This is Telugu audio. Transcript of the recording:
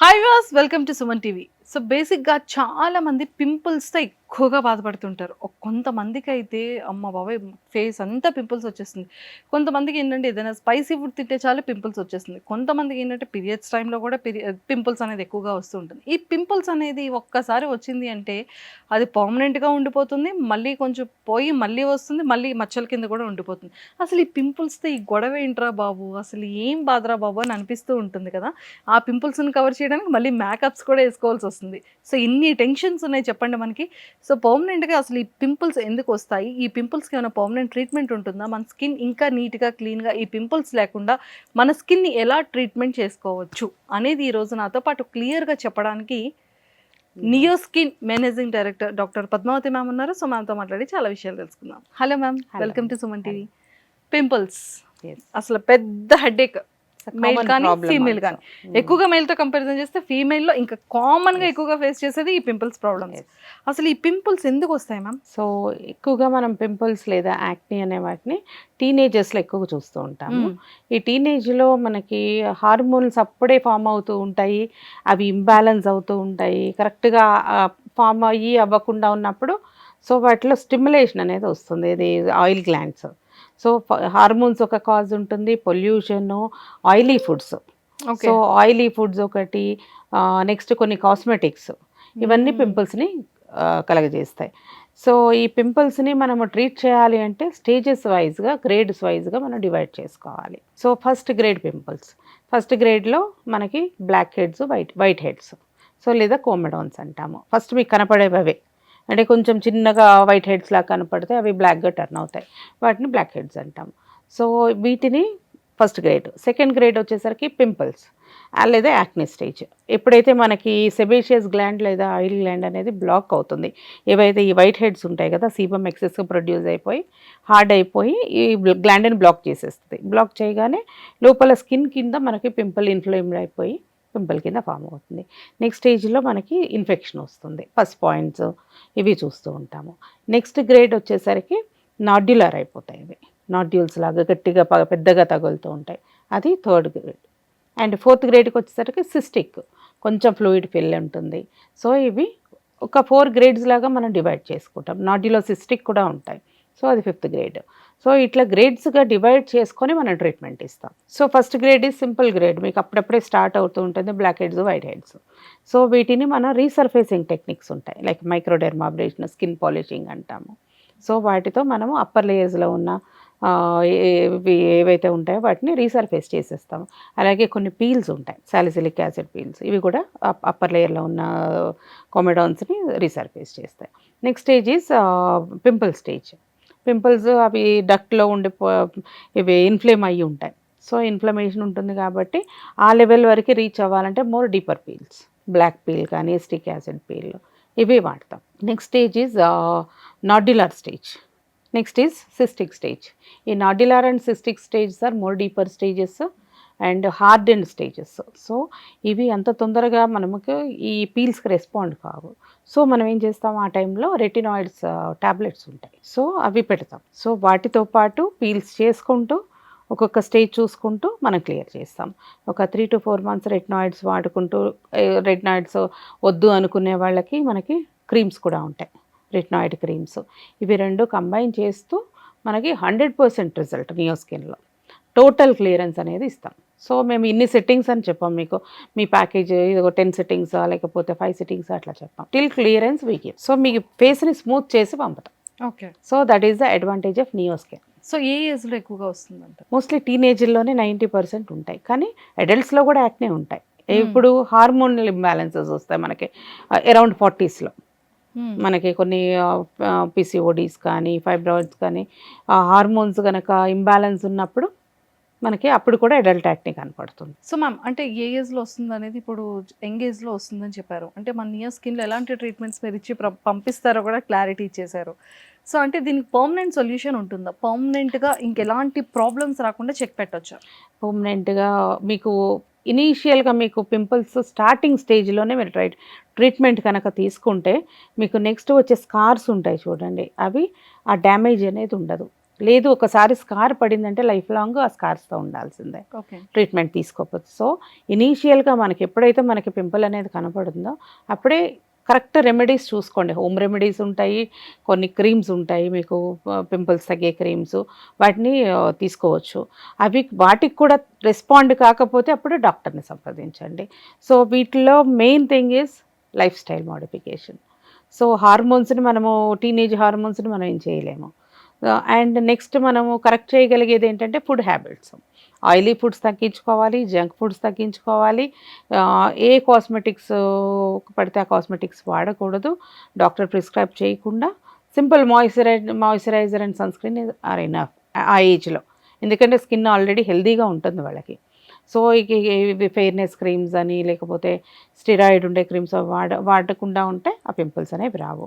Hi viewers, welcome to Suman TV. So బేసిక్గా చాలా మంది పింపుల్స్తో ఎక్కువగా బాధపడుతుంటారు. కొంతమందికి అయితే అమ్మ బాబాయ్ ఫేస్ అంతా పింపుల్స్ వచ్చేస్తుంది. కొంతమందికి ఏంటంటే ఏదైనా స్పైసీ ఫుడ్ తింటే చాలు పింపుల్స్ వచ్చేస్తుంది. కొంతమందికి ఏంటంటే పీరియడ్స్ టైంలో కూడా పింపుల్స్ అనేది ఎక్కువగా వస్తూ ఉంటుంది. ఈ పింపుల్స్ అనేది ఒక్కసారి వచ్చింది అంటే అది పర్మనెంట్గా ఉండిపోతుంది. మళ్ళీ కొంచెం పోయి మళ్ళీ వస్తుంది. మళ్ళీ మచ్చల కింద కూడా ఉండిపోతుంది. అసలు ఈ పింపుల్స్తో ఈ గొడవ ఏంట్రా బాబు, అసలు ఏం బాధరా బాబు అని అనిపిస్తూ ఉంటుంది కదా. ఆ పింపుల్స్‌ని కవర్ చేయడానికి మళ్ళీ మేకప్స్ కూడా ఏసుకోవాల్సొస్తుంది. సో, ఇన్ని టెన్షన్స్ ఉన్నాయి చెప్పండి మనకి. సో, పర్మనెంట్‌గా అసలు ఈ పింపుల్స్ ఎందుకొస్తాయి? ఈ పింపుల్స్‌కి ఏమైనా పర్మనెంట్ ట్రీట్మెంట్ ఉంటుందా? మన స్కిన్ ఇంకా నీట్‌గా, క్లీన్‌గా ఈ పింపుల్స్ లేకుండా మన స్కిన్‌ని ఎలా ట్రీట్మెంట్ చేసుకోవచ్చు? అనేది ఈరోజు నాతో పాటు క్లియర్‌గా చెప్పడానికి Neo Skin managing director doctor Padmavathi ma'am ఉన్నారు. సో, మ్యామ్‌తో మాట్లాడి చాలా విషయాలు తెలుసుకుందాం. Hello ma'am. Hello welcome to అండి. Suman hello. TV. Pimples yes. అసలు పెద్ద హెడేక్. మెయిల్ కామన్ కానీ, ప్రాబ్లమ్ ఫీమేల్ ఆల్సో. గానీ. ఎక్కువగా మెయిల్‌తో కంపారిజన్ చేస్తే ఫీమేల్‌లో ఇంకా కామన్‌గా యెస్. ఎక్కువగా ఫేస్ చేసేది ఈ పింపుల్స్ ప్రాబ్లమ్స్. యెస్. అసలు ఈ పింపుల్స్ ఎందుకొస్తాయి మ్యామ్? సో, ఎక్కువగా మనం పింపుల్స్ లేదా యాక్ని అనే వాటిని టీనేజర్స్‌లో ఎక్కువగా చూస్తూ ఉంటాము. హ్మ్. ఈ టీనేజ్‌లో మనకి హార్మోన్స్ అప్పుడే ఫార్మ్ అవుతూ ఉంటాయి. అవి ఇంబాలెన్స్ అవుతూ ఉంటాయి. కరెక్ట్‌గా ఫార్మ్ అయ్యి అవ్వకుండా ఉన్నప్పుడు సో, వాటిలో స్టిమ్యులేషన్ అనేది వస్తుంది. ఇది ఆయిల్ గ్లాండ్స్. సో, హార్మోన్స్ ఒక కాజ్ ఉంటుంది. Pollution, oily foods. So, okay. Oily foods ఒకటి, నెక్స్ట్ కొన్ని కాస్మెటిక్స్ ఇవన్నీ హ్మ్. పింపుల్స్‌ని కలగజేస్తాయి. సో, ఈ పింపుల్స్‌ని మనము ట్రీట్ చేయాలి అంటే స్టేజెస్ వైస్‌గా, గ్రేడ్స్ వైస్‌గా మనం డివైడ్ చేసుకోవాలి. So, first grade pimples. First గ్రేడ్‌లో మనకి blackheads, whiteheads. So, లేదా కోమెడోన్స్ అంటాము. ఫస్ట్ మీకు కనపడేవి అవే. అంటే కొంచెం చిన్నగా వైట్ హెడ్స్‌లాగా కనపడితే అవి బ్లాక్‌గా టర్న్ అవుతాయి. వాటిని బ్లాక్ హెడ్స్ అంటాము. సో, వీటిని ఫస్ట్ గ్రేడ్. సెకండ్ గ్రేడ్ వచ్చేసరికి పింపుల్స్ లేదా యాక్నే స్టేజ్. ఎప్పుడైతే మనకి సెబేషియస్ గ్లాండ్ లేదా ఆయిల్ గ్లాండ్ అనేది బ్లాక్ అవుతుంది. ఏవైతే ఈ వైట్ హెడ్స్ ఉంటాయి కదా! సీబమ్ ఎక్సెస్‌గా ప్రొడ్యూస్ అయిపోయి, హార్డ్ అయిపోయి ఈ గ్లాండ్‌ని బ్లాక్ చేసేస్తది. బ్లాక్ చేయగానే లోపల స్కిన్ కింద మనకి పింపుల్ ఇన్‌ఫ్లేమ్డ్ అయిపోయి పింపుల్ కింద ఫార్మ్ అవుతుంది. నెక్స్ట్ స్టేజ్‌లో మనకి ఇన్ఫెక్షన్ వస్తుంది. పస్ పాయింట్స్ ఇవి చూస్తూ ఉంటాము. నెక్స్ట్ గ్రేడ్ వచ్చేసరికి నాడ్యులర్ అయిపోతాయి ఇవి. నాడ్యూల్స్ లాగా గట్టిగా పెద్దగా తగులుతూ ఉంటాయి. అది థర్డ్ గ్రేడ్. అండ్ ఫోర్త్ గ్రేడ్‌కి వచ్చేసరికి సిస్టిక్. కొంచెం ఫ్లూయిడ్ ఫిల్ ఉంటుంది. సో, ఇవి ఒక 4 గ్రేడ్స్ లాగా మనం డివైడ్ చేసుకుంటాం. నాడ్యులో సిస్టిక్ కూడా ఉంటాయి. సో, అది ఫిఫ్త్ గ్రేడ్. సో, ఇట్లా గ్రేడ్స్‌గా డివైడ్ చేసుకొని మనం ట్రీట్మెంట్ ఇస్తాం. So, first grade is simple grade. మీకు అప్పుడప్పుడే స్టార్ట్ అవుతూ ఉంటుంది blackheads, whiteheads. So, వీటిని మనం రీసర్ఫేసింగ్ టెక్నిక్స్ ఉంటాయి. లైక్ మైక్రోడెర్మాబ్రేషన్, స్కిన్ పాలిషింగ్ అంటాము. సో, వాటితో మనము అప్పర్ లేయర్స్‌లో ఉన్న ఏవైతే ఉంటాయో వాటిని రీసర్ఫేస్ చేసేస్తాము. అలాగే కొన్ని పీల్స్ ఉంటాయి. Salicylic acid peels. ఇవి కూడా అప్పర్ లేయర్‌లో ఉన్న కొమెడాన్స్‌ని రీసర్ఫేస్ చేస్తాయి. Next stage is pimple stage. Pimples అవి డక్ట్‌లో ఇవి ఇన్‌ఫ్లేమ్ అయ్యి ఉంటాయి. సో, ఇన్‌ఫ్లమేషన్ ఉంటుంది కాబట్టి ఆ లెవెల్ వరకు రీచ్ అవ్వాలంటే more deeper peels. Black peel కానీ, ఎసిటిక్ యాసిడ్ పీల్ ఇవి వాడతాం. Next stage is nodular stage. Next is cystic stage. ఈ nodular and cystic stages are more deeper stages and hardened stages. So, ఇవి అంత తొందరగా మనకు ఈ పీల్స్‌కి రెస్పాండ్ కావు. సో, మనం ఏం చేస్తాం ఆ టైంలో రెటినాయిడ్స్ టాబ్లెట్స్ ఉంటాయి. సో, అవి పెడతాం. సో, వాటితో పాటు పీల్స్ చేసుకుంటూ ఒక్కొక్క స్టేజ్ చూసుకుంటూ మనం క్లియర్ చేస్తాం. ఒక 3-4 మంత్స్ రెటినాయిడ్స్ వాడుకుంటూ రెటినాయిడ్స్ వద్దు అనుకునే వాళ్ళకి మనకి క్రీమ్స్ కూడా ఉంటాయి. Retinoid creams. ఇవి 2 కంబైన్ చేస్తూ మనకి 100% రిజల్ట్ నియో స్కిన్‌లో. టోటల్ క్లియరెన్స్ అనేది ఇస్తాం. సో, మేము ఇన్ని సెట్టింగ్స్ అని చెప్పం మీకు. మీ ప్యాకేజ్ ఇదిగో 10 సెట్టింగ్సా లేకపోతే 5 సెట్టింగ్సా అట్లా చెప్పం. Till clearance we give. So, మీ ఫేస్‌ని స్మూత్ చేసి పంపుతాం. Okay. So, that is the advantage of Neo Skin. So, ఏ ఏజ్‌లో ఎక్కువగా వస్తుందంటారు? మోస్ట్‌లీ టీనేజ్‌లోనే 90% ఉంటాయి. కానీ అడల్ట్స్‌లో కూడా యాక్నే ఉంటాయి. హ్మ్. ఇప్పుడు హార్మోనల్ ఇంబాలెన్సెస్ వస్తాయి మనకి అరౌండ్ 40స్‌లో. హ్మ్. మనకి కొన్ని పీసీఓడీస్ కానీ, ఫైబ్రాయిడ్స్ కానీ, హార్మోన్స్ గనక ఇంబాలెన్స్ ఉన్నప్పుడు మనకి అప్పుడు కూడా అడల్ట్ యాక్నే కనపడుతుంది. సో, మ్యామ్ అంటే ఏ ఏజ్‌లో వస్తుందనేది ఇప్పుడు యంగ్ ఏజ్‌లో వస్తుందని చెప్పారు. అంటే మన నియో స్కిన్‌లో ఎలాంటి ట్రీట్మెంట్స్ మీరిచ్చి పంపిస్తారో కూడా క్లారిటీ ఇచ్చేశారు. సో, అంటే దీనికి పర్మనెంట్ సొల్యూషన్ ఉంటుందా? పర్మనెంట్‌గా ఇంకెలాంటి ప్రాబ్లమ్స్ రాకుండా చెక్ పెట్టొచ్చా? పర్మనెంట్‌గా మీకు ఇనీషియల్‌గా మీకు పింపుల్స్ స్టార్టింగ్ స్టేజ్‌లోనే మీరు ట్రీట్మెంట్ కనుక తీసుకుంటే మీకు నెక్స్ట్ వచ్చే స్కార్స్ ఉంటాయి చూడండి. అవి ఆ డ్యామేజ్ అనేది ఉండదు. లేదు ఒకసారి స్కార్ పడిందంటే లైఫ్ లాంగ్ ఆ స్కార్స్తో ఉండాల్సిందే ఓకే. ట్రీట్మెంట్ తీసుకోకపోతే. సో ఇనీషియల్గా మనకి ఎప్పుడైతే మనకి పింపుల్ అనేది కనపడుతుందో అప్పుడే కరెక్ట్ రెమెడీస్ చూసుకోండి. హోమ్ రెమెడీస్ ఉంటాయి, కొన్ని క్రీమ్స్ ఉంటాయి మీకు పింపుల్స్ తగ్గే క్రీమ్స్, వాటిని తీసుకోవచ్చు. అవి వాటికి కూడా రెస్పాండ్ కాకపోతే అప్పుడు డాక్టర్ని సంప్రదించండి. సో వీటిలో main thing is lifestyle modification. So హార్మోన్స్ని మనము టీనేజ్ హార్మోన్స్ని మనం ఏం చేయలేము. అండ్ నెక్స్ట్ మనము కరెక్ట్ చేయగలిగేది ఏంటంటే ఫుడ్ హ్యాబిట్స్. ఆయిలీ ఫుడ్స్ తగ్గించుకోవాలి, జంక్ ఫుడ్స్ తగ్గించుకోవాలి. ఏ కాస్మెటిక్స్ పడితే ఆ కాస్మెటిక్స్ వాడకూడదు. డాక్టర్ ప్రిస్క్రైబ్ చేయకుండా simple moisturiser and sunscreen are enough ఆ ఏజ్లో. ఎందుకంటే స్కిన్ ఆల్రెడీ హెల్తీగా ఉంటుంది వాళ్ళకి. సో ఇవి ఫెయిర్నెస్ క్రీమ్స్ అని లేకపోతే స్టెరాయిడ్ ఉండే క్రీమ్స్ వాడకుండా ఉంటే ఆ పింపుల్స్ అనేవి రావు.